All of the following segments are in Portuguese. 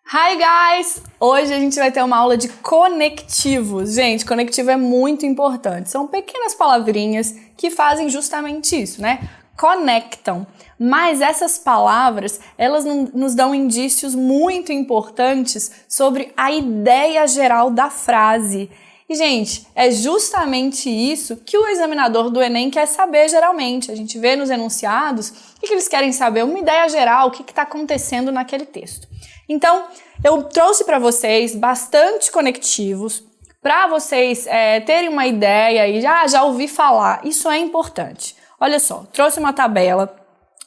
Hi guys! Hoje a gente vai ter uma aula de conectivos. Gente, conectivo é muito importante. São pequenas palavrinhas que fazem justamente isso, né? Conectam. Mas essas palavras, elas nos dão indícios muito importantes sobre a ideia geral da frase. E, gente, é justamente isso que o examinador do Enem quer saber geralmente. A gente vê nos enunciados o que eles querem saber, uma ideia geral, o que está acontecendo naquele texto. Então, eu trouxe para vocês bastante conectivos para vocês terem uma ideia e já ouvi falar. Isso é importante. Olha só, trouxe uma tabela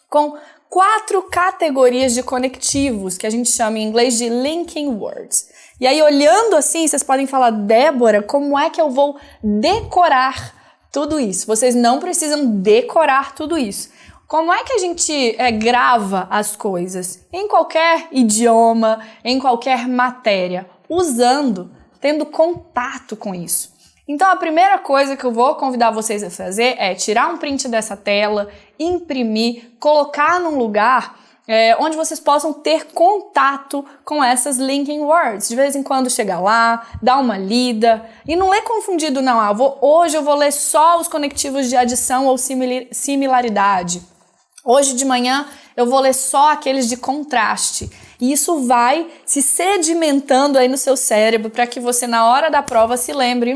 com 4 categorias de conectivos, que a gente chama em inglês de linking words. E aí, olhando assim, vocês podem falar, Débora, como é que eu vou decorar tudo isso? Vocês não precisam decorar tudo isso. Como é que a gente grava as coisas? Em qualquer idioma, em qualquer matéria, tendo contato com isso. Então, a primeira coisa que eu vou convidar vocês a fazer é tirar um print dessa tela, imprimir, colocar num lugar onde vocês possam ter contato com essas linking words. De vez em quando chega lá, dá uma lida e não lê confundido não. Hoje eu vou ler só os conectivos de adição ou similaridade. Hoje de manhã eu vou ler só aqueles de contraste. E isso vai se sedimentando aí no seu cérebro para que você na hora da prova se lembre,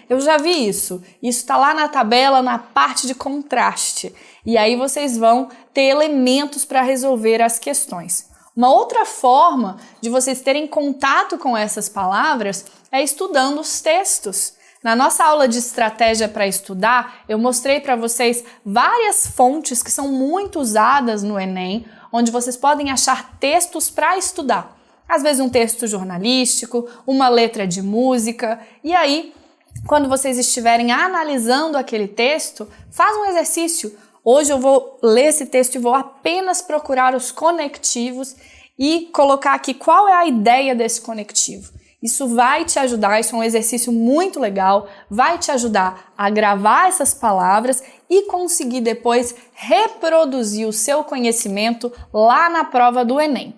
eu já vi isso. Isso está lá na tabela, na parte de contraste. E aí vocês vão ter elementos para resolver as questões. Uma outra forma de vocês terem contato com essas palavras é estudando os textos. Na nossa aula de estratégia para estudar, eu mostrei para vocês várias fontes que são muito usadas no Enem, onde vocês podem achar textos para estudar. Às vezes um texto jornalístico, uma letra de música, e aí, quando vocês estiverem analisando aquele texto, faz um exercício. Hoje eu vou ler esse texto e vou apenas procurar os conectivos e colocar aqui qual é a ideia desse conectivo. Isso vai te ajudar, isso é um exercício muito legal, vai te ajudar a gravar essas palavras e conseguir depois reproduzir o seu conhecimento lá na prova do Enem.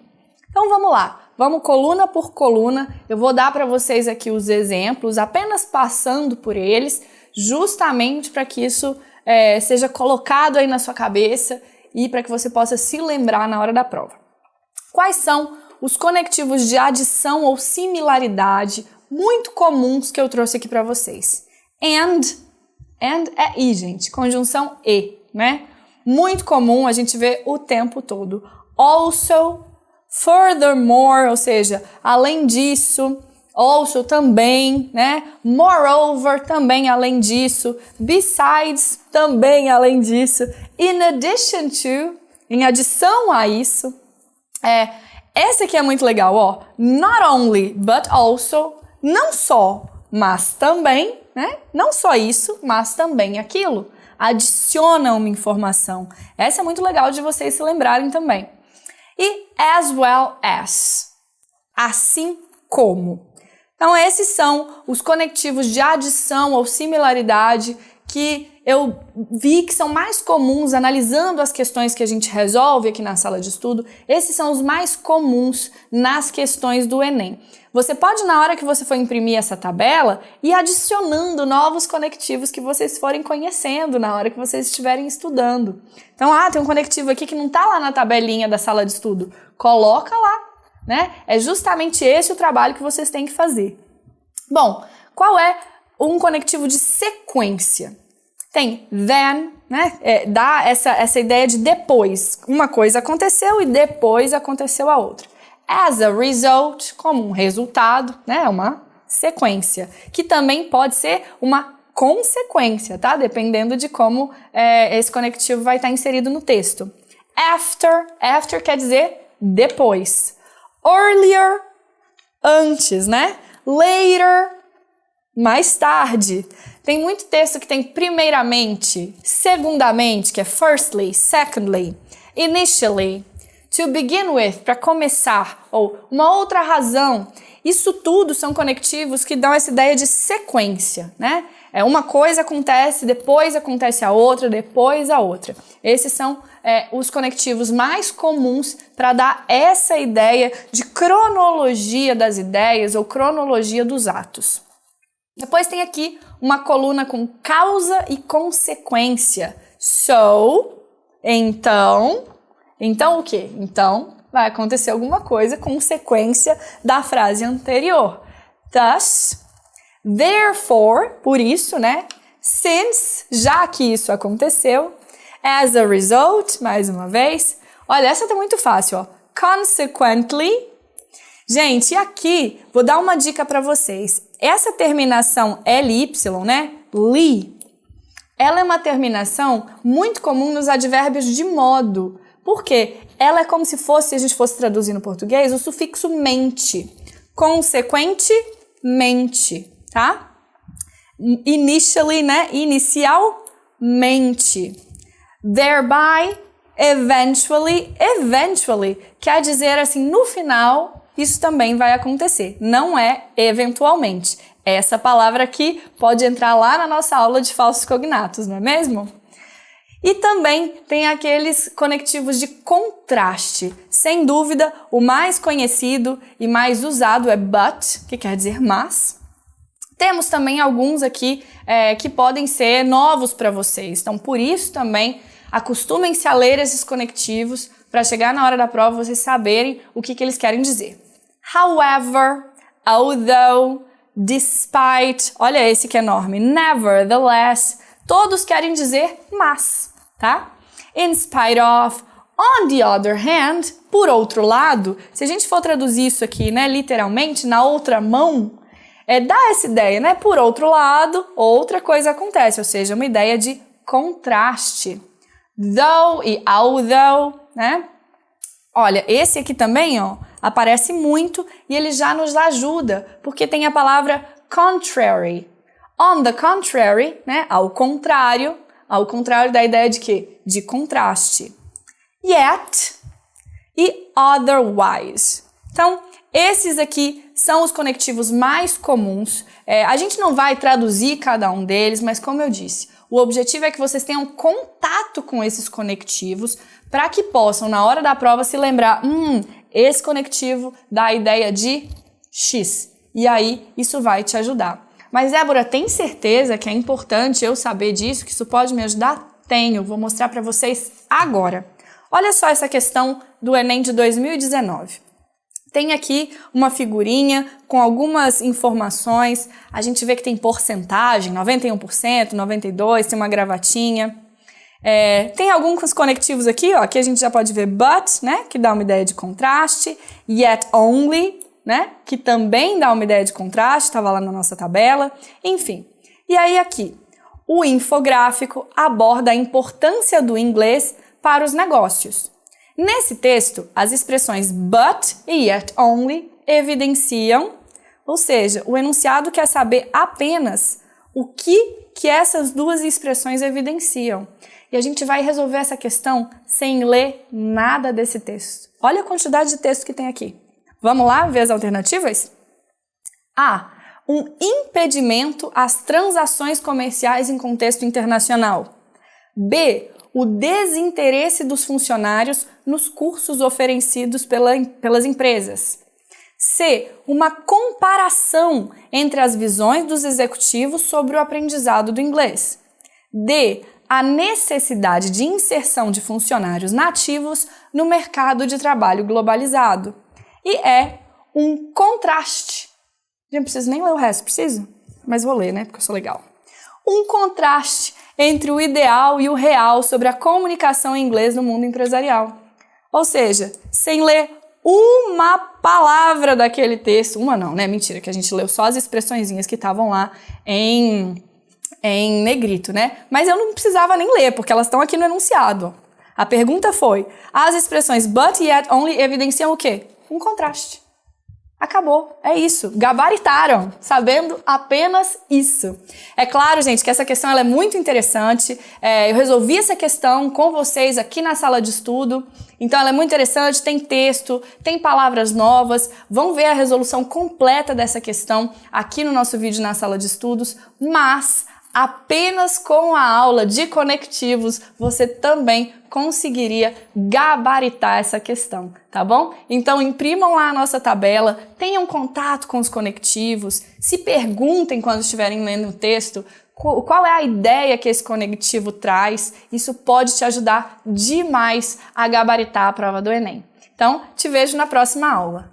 Então vamos lá, vamos coluna por coluna, eu vou dar para vocês aqui os exemplos, apenas passando por eles, justamente para que isso seja colocado aí na sua cabeça e para que você possa se lembrar na hora da prova. Quais são os conectivos de adição ou similaridade muito comuns que eu trouxe aqui para vocês? And é i, gente, conjunção e, né? Muito comum, a gente vê o tempo todo. Also, furthermore, ou seja, além disso, also também, né? Moreover, também além disso. Besides, também além disso. In addition to, em adição a isso. Esse aqui é muito legal, ó. Not only, but also. Não só, mas também, né? Não só isso, mas também aquilo. Adiciona uma informação. Essa é muito legal de vocês se lembrarem também. E as well as. Assim como. Então, esses são os conectivos de adição ou similaridade que eu vi que são mais comuns analisando as questões que a gente resolve aqui na sala de estudo. Esses são os mais comuns nas questões do Enem. Você pode, na hora que você for imprimir essa tabela, ir adicionando novos conectivos que vocês forem conhecendo na hora que vocês estiverem estudando. Então, tem um conectivo aqui que não está lá na tabelinha da sala de estudo. Coloca lá, né? É justamente esse o trabalho que vocês têm que fazer. Bom, qual é um conectivo de sequência? Tem then, né? Dá essa ideia de depois. Uma coisa aconteceu e depois aconteceu a outra. As a result, como um resultado, né? Uma sequência. Que também pode ser uma consequência, tá? Dependendo de como esse conectivo vai estar inserido no texto. After quer dizer depois. Earlier, antes, né? Later, mais tarde. Tem muito texto que tem primeiramente, segundamente, que é firstly, secondly, initially, to begin with, para começar, ou uma outra razão. Isso tudo são conectivos que dão essa ideia de sequência, né? Uma coisa acontece, depois acontece a outra, depois a outra. Esses são os conectivos mais comuns para dar essa ideia de cronologia das ideias ou cronologia dos atos. Depois tem aqui uma coluna com causa e consequência. So, então o quê? Então vai acontecer alguma coisa, consequência da frase anterior. Thus, therefore, por isso, né? Since, já que isso aconteceu. As a result, mais uma vez. Olha, essa tá muito fácil, ó. Consequently. Gente, e aqui, vou dar uma dica para vocês. Essa terminação ly, né? Li. Ela é uma terminação muito comum nos advérbios de modo. Por quê? Ela é como se fosse, se a gente fosse traduzir no português, o sufixo mente. Consequentemente, tá? Initially, né? Inicialmente. Thereby, eventually, quer dizer assim, no final, isso também vai acontecer. Não é eventualmente. Essa palavra aqui pode entrar lá na nossa aula de falsos cognatos, não é mesmo? E também tem aqueles conectivos de contraste. Sem dúvida, o mais conhecido e mais usado é but, que quer dizer mas. Temos também alguns aqui que podem ser novos para vocês. Então, por isso também, acostumem-se a ler esses conectivos para chegar na hora da prova vocês saberem o que eles querem dizer. However, although, despite, olha esse que é enorme, nevertheless, todos querem dizer mas, tá? In spite of, on the other hand, por outro lado, se a gente for traduzir isso aqui, né, literalmente, na outra mão, dá essa ideia, né? Por outro lado, outra coisa acontece, ou seja, uma ideia de contraste. Though e although, né? Olha, esse aqui também, ó, aparece muito e ele já nos ajuda, porque tem a palavra contrary. On the contrary, né? Ao contrário da ideia de quê? De contraste. Yet e otherwise. Então, esses aqui são os conectivos mais comuns. A gente não vai traduzir cada um deles, mas como eu disse, o objetivo é que vocês tenham contato com esses conectivos para que possam, na hora da prova, se lembrar, esse conectivo dá a ideia de X. E aí, isso vai te ajudar. Mas, Débora, tem certeza que é importante eu saber disso, que isso pode me ajudar? Tenho, vou mostrar para vocês agora. Olha só essa questão do Enem de 2019. Tem aqui uma figurinha com algumas informações. A gente vê que tem porcentagem, 91%, 92%, tem uma gravatinha. Tem alguns conectivos aqui, ó, que a gente já pode ver but, né, que dá uma ideia de contraste. Yet only, né, que também dá uma ideia de contraste, estava lá na nossa tabela. Enfim, e aí aqui, o infográfico aborda a importância do inglês para os negócios. Nesse texto, as expressões but e yet only evidenciam, ou seja, o enunciado quer saber apenas o que essas duas expressões evidenciam. E a gente vai resolver essa questão sem ler nada desse texto. Olha a quantidade de texto que tem aqui. Vamos lá ver as alternativas? A. Um impedimento às transações comerciais em contexto internacional. B. O desinteresse dos funcionários nos cursos oferecidos pelas empresas. C. Uma comparação entre as visões dos executivos sobre o aprendizado do inglês. D. A necessidade de inserção de funcionários nativos no mercado de trabalho globalizado. E E. Um contraste. Não preciso nem ler o resto, preciso? Mas vou ler, né? Porque eu sou legal. Um contraste entre o ideal e o real sobre a comunicação em inglês no mundo empresarial. Ou seja, sem ler uma palavra daquele texto, uma não, né? Mentira, que a gente leu só as expressõezinhas que estavam lá em negrito, né? Mas eu não precisava nem ler, porque elas estão aqui no enunciado. A pergunta foi, as expressões but e yet only evidenciam o quê? Um contraste. Acabou, é isso. Gabaritaram, sabendo apenas isso. É claro, gente, que essa questão ela é muito interessante. Eu resolvi essa questão com vocês aqui na sala de estudo. Então ela é muito interessante, tem texto, tem palavras novas. Vão ver a resolução completa dessa questão aqui no nosso vídeo na sala de estudos. Mas apenas com a aula de conectivos você também conseguiria gabaritar essa questão, tá bom? Então imprimam lá a nossa tabela, tenham contato com os conectivos, se perguntem quando estiverem lendo o texto qual é a ideia que esse conectivo traz. Isso pode te ajudar demais a gabaritar a prova do Enem. Então, te vejo na próxima aula.